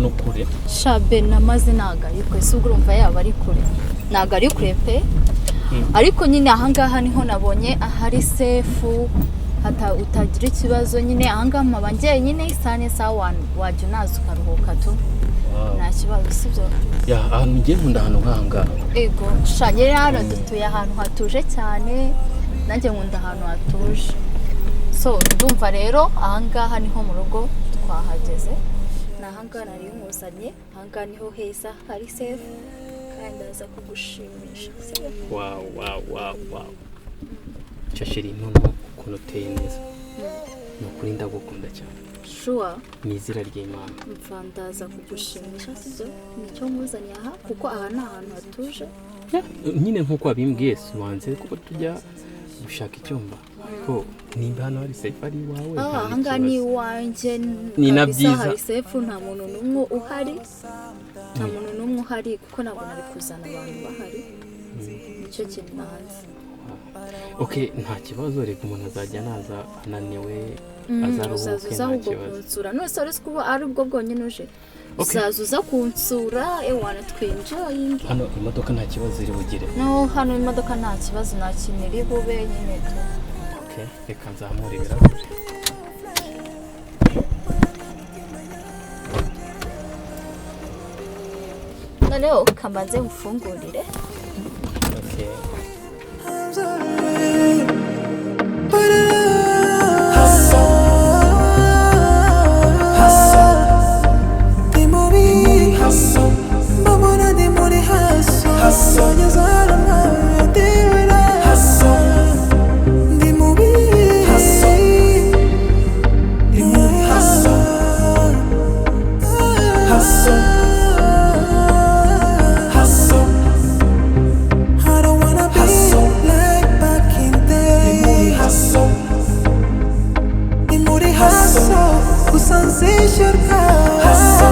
hano kure shabe namaze naga ariko ese urumva yaba ari kure naga ari kure pe ariko nyine ahangaha niho nabonye ahari sefu utagira ikibazo nyine ahangaha mabanje nyine isane sawa wajya unaza ukaruhuka tu nta kibazo sibyo ya ahantu ngiye nkunda hano nkanga ego shanye rero dutuye ahantu hatuje cyane nanjye nkunda ahantu hatuje so ndumva rero ahangaha niho mu rugo twahageze nahangaha nari nkuzanye ahangaha niho heza hari sefu kandi aza kugushimisha wow cyashiri none ukuntu uteye neza nukuri ndagukunda cyane shuwa nizira ry'Imana mfandaza kugushimisha sibyo nicyo nkuzanye aha kuko aha ni ahantu hatuje nyine nkuko wabimbwiye subanze kuko tujya gushaka icyumba ko nimba hano hari sefu ari iwawe ahangaha ni iwanjye ni na byiza hari sefu nta muntu n'umwe uhari kuko ntabwo nari kuzana abantu bahari nicyo kintu nahanze okay nta kibazo reka umuntu azajya naza ananiwe azaruhuke nta kibazo none se uretse kuba ari ubwo bwonyine uje uzaza kunsura ewana twinjoying hano imodoka nta kibazo iri bugire no hano imodoka nta kibazo nta kintu iri bube nyine tu okay reka nzamure ibirahure noneho kamanze mfungurire okay Haso, babona di muri haso, haso nyazara mwa dira, haso di mubi, haso di muri haso, haso haso. I don't wanna be like back in day, haso di muri haso, kusanzishirka haso.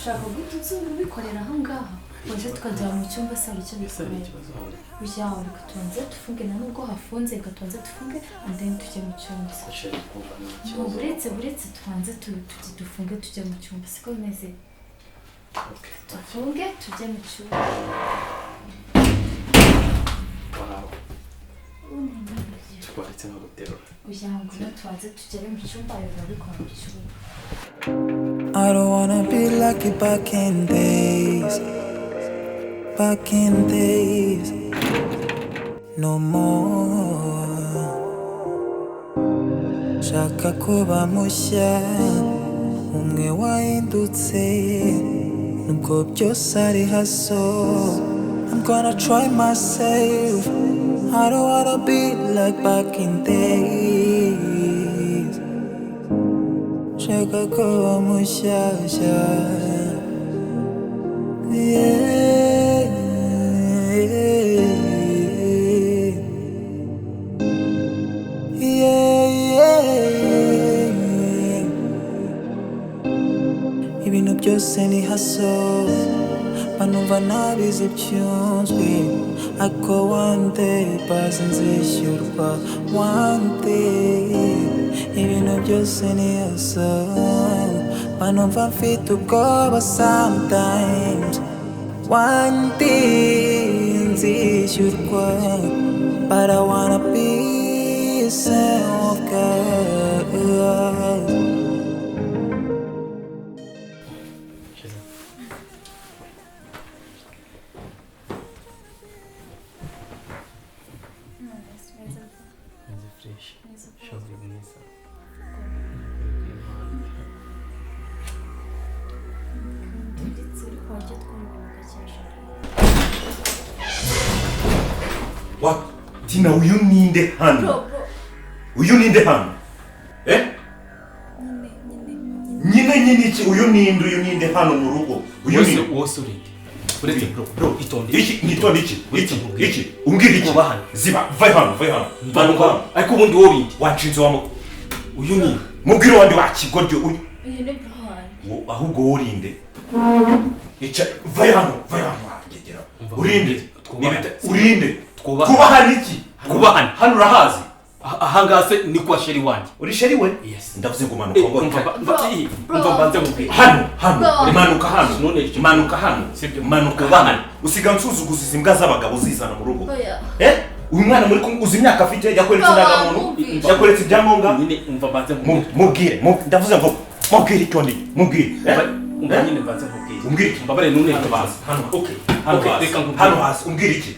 Shaka gututse ubikorera aho ngaho waje tukajya mu cyumba se ari cyo bikorera ujyaho reka tufunge na nubwo hafunze reka tufunge and then tujye mu cyumba buretse tubanze dufunge tujye mu cyumba siko bimeze tufunge tujye mu cyumba twaretse nko guterura ujyango tubanze tujye mu cyumba biba bikora mu cyumba I don't wanna be like it back in days, no more. Shaka kuba mushya, umwe wahindutse, nubwo byose ari haso. I'm gonna try myself, I don't wanna be like back in days. Shaka kuba mushyashya, yeah, yeah, yeah. Ibintu byose ni haso, banumva nabizi byunzwe, ako one day bazinzishyurwa one day. Ibintu byose ni haso, banumva mfite ubwoba sometimes, one day nzishyurwa, but I wanna be self-God. fresh. Shaburi mwiza. What? Tina, uyu ninde hano? Uyu ninde hano? Nyine iki uyu ninde hano mu rugo? Uyu ni wose urinde. Uretse bro itonde. Iki nitonde iki. Umbwira iki? Ziba, vai hano. Banuka. Ariko ubundi wowe urinde. Wacinze wamo. Uyu ni mubwira wandi wakigoryo uyu. Uyu ni Brian. Ahubwo wowe urinde. Ica vai hano wagegera. Urinde. Urinde. Twubahana iki? Twubahana. Hano urahazi? Ahangase ni kwa sheri wanje. Uri sheri we? Yes. Ndavuze ngo manuka ngo. Umva mbanze mubwira. Hano. Manuka hano. Manuka hano. Usiga nsuzuguza imbwa z'abagabo zizana mu rugo. Uyu mwana muri uzi imyaka afite yakweretse indangamuntu. Yakweretse ibyangombwa. Nyine umva mbanze mubwire. Ndavuze ngo mubwire itondi. Mubwire. Umva nyine mbanze mubwire. Umbwire. Mbabare nune tubaza. Hano. Okay. Reka hano hasi. Umbwire iki?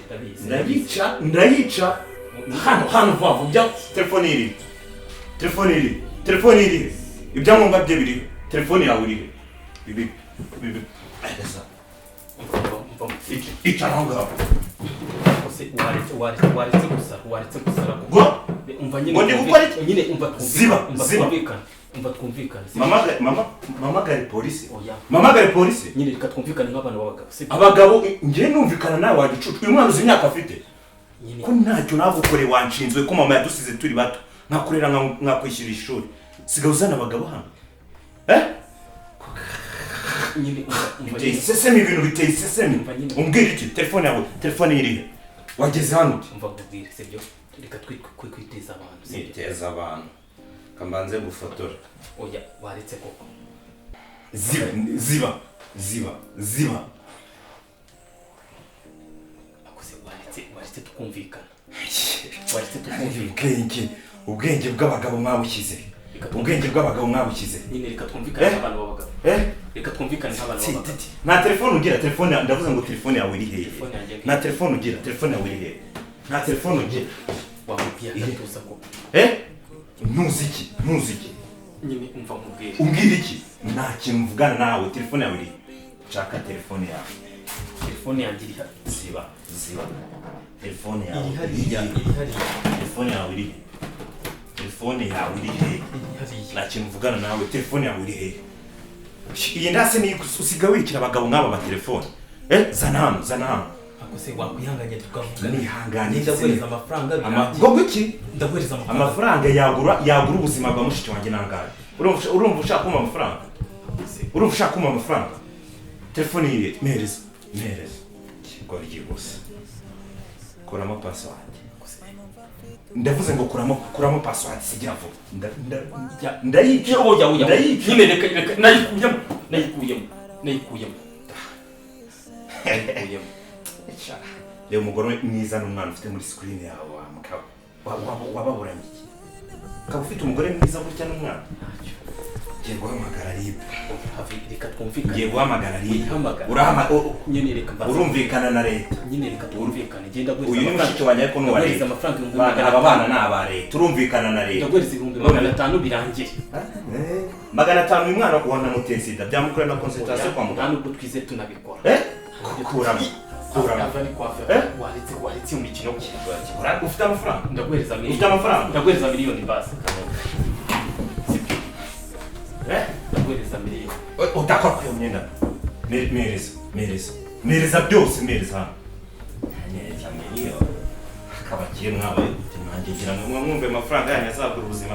Ndayica. Hano vavu bya telefone iri. Ibyangombwa bye biri. Telefone yawe iri. Bibi. Esa. Icara ngaho. Waretse gusara. Umva nyine umva twumvikana. Mama gari polisi. Mama gari polisi. Nyine reka twumvikane nk'abantu b'abagabo. Abagabo ngiye numvikana nawe wagicucu. Uyu mwana uzi imyaka afite. Ko ntacyo nagukoreye wanshinzwe ko mama yadusize turi bato. Nkakorera nkakwishyura ishuri. Siga uzana abagabo hano. Nyine umva sesemi ibintu biteye sesemi. Umbwira iki? Telefone irihe? Wageze hano uti? Umva kubwira sibyo. Reka kwiteza abantu sibyo. Niteza abantu. Kambanze gufotora. Oya waretse koko. Ziba. Akose waretse tukumvikana. Ubwenge bw'abagabo mwabukize. Nyine reka twumvikane nk'abantu b'abagabo. Reka twumvikane nk'abantu b'abagabo. Nta telefone ugira, telefone ndavuze ngo telefone yawe iri hehe? Nta telefone ugira, telefone yawe iri hehe? Nta telefone ugira. Wamubwiye atuza ko. Ntuzi iki? Nyine umva mubwire. Umbwira iki? Nta kintu mvugana nawe, telefone yawe iri. Chaka telefone yawe. Telefone yanjye iri ziba. Telefone yawe iri hariya. Telefone yawe iri. Telefone yawe iri hehe? Nta kintu mvugana nawe, telefone yawe iri hehe? Iyi ndase ni usiga wikira abagabo nk'aba ba telefone. Zana hano. Akose wakwihanganye tukavuga. Nihanganye. Ndaguhereza amafaranga birangiye. Ngo iki? Ndaguhereza amafaranga. Amafaranga yagura ubuzima bwa mushiki wanjye nangaye. Urumva ushaka kumpa amafaranga? Telefone iri mereza. Gorgi gusa. Kuramo password. Ndavuze ngo kuramo password sigira vuba. Ndayica. Oya. Nyine reka nayikuyemo. Leo umugore mwiza n'umwana ufite muri screen yawe wababuranye iki? Ukaba ufite umugore mwiza gutya n'umwana? Ngiye guhamagara RIB. Reka twumvikane. Ngiye guhamagara RIB. Nyine reka mbaza. Urumvikana na leta. Nyine reka twumvikane. Genda guhereza amafaranga. Uyu ni mushiki wanjye ariko n'uwa leta. Aba bana ni aba leta. Turumvikana na leta. Ndaguhereza 500 birangiye. 500 uyu mwana wanamuteye sida. Byamukora na consultation kwa muganga. Nubwo twize tunabikora. Kuramo. Avani kwa waretse umukino kugura. Ufite amafaranga? Ndaguhereza miliyoni. Ufite amafaranga? Ndaguhereza miliyoni basi. Ndaguhereza miliyoni. Utakora kwa myenda. Mereza byose mereza. Mereza miliyoni. Akabakiye mwabaye nanjye ngira ngo mwumve amafaranga yanyu azagura ubuzima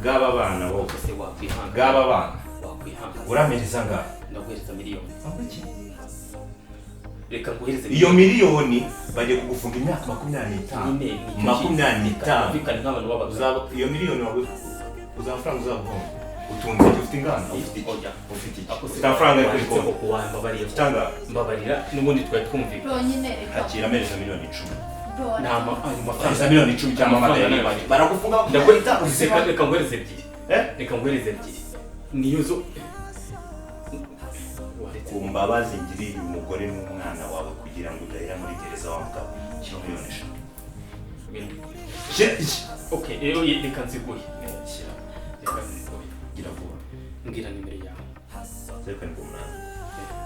bw'aba bana bo. Se wakwihanga. Bw'aba bana. Wakwihanga. Uramereza ngaho. Ndaguhereza miliyoni. Reka nguhereze iyo miliyoni bagiye kugufunga imyaka 25. 25. Vikana nk'abantu b'abagabo. Iyo miliyoni wawe uzafranga uzabona. Utunze ufite ingana. Ufite iki? Amafaranga yo kwiko kuwambabarira. Utanga mbabarira n'ubundi twari twumvika. Hakira mereza miliyoni 10. Nama ayo mafaranga miliyoni 10 cyangwa amadeni. Baragufunga ndakwita uzeka reka nguhereze ebyiri. Reka nguhereze ebyiri. Niyo kumbabazi ngiriye umugore n'umwana wawe kugira ngo udahera muri gereza wa mugabo. Miliyoni 10. Okay, reka nziguhe. Shyira. Reka nziguhe. Gira vuba. Mbwira nimero yawe. 7 12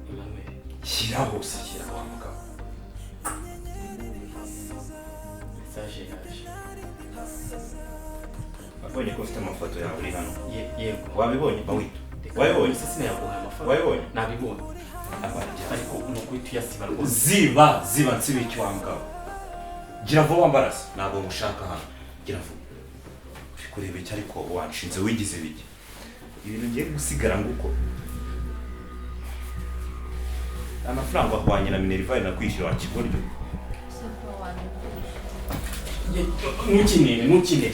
Emmanuel. Shyira hose, shyira wa mugabo. Message yaje. Wabonye ko ufite amafoto yawe uri hano? Yego. Wabibonye bawita? Wabibonye? Sisi nayaguha amafaranga. Wabibonye? Nabibonye. Ariko nuko tuyasiba rwose. Ziba nsiba icyo wa mugabo. Gira vuba mbarasa, ntabwo ngushaka hano. Gira vuba. Uri kureba icyo ariko wanshinze wigize bike. Ibintu ngiye gusigara nguko. Amafaranga ahwanye na Minerva na kwishyura kiboryo. Nukinere.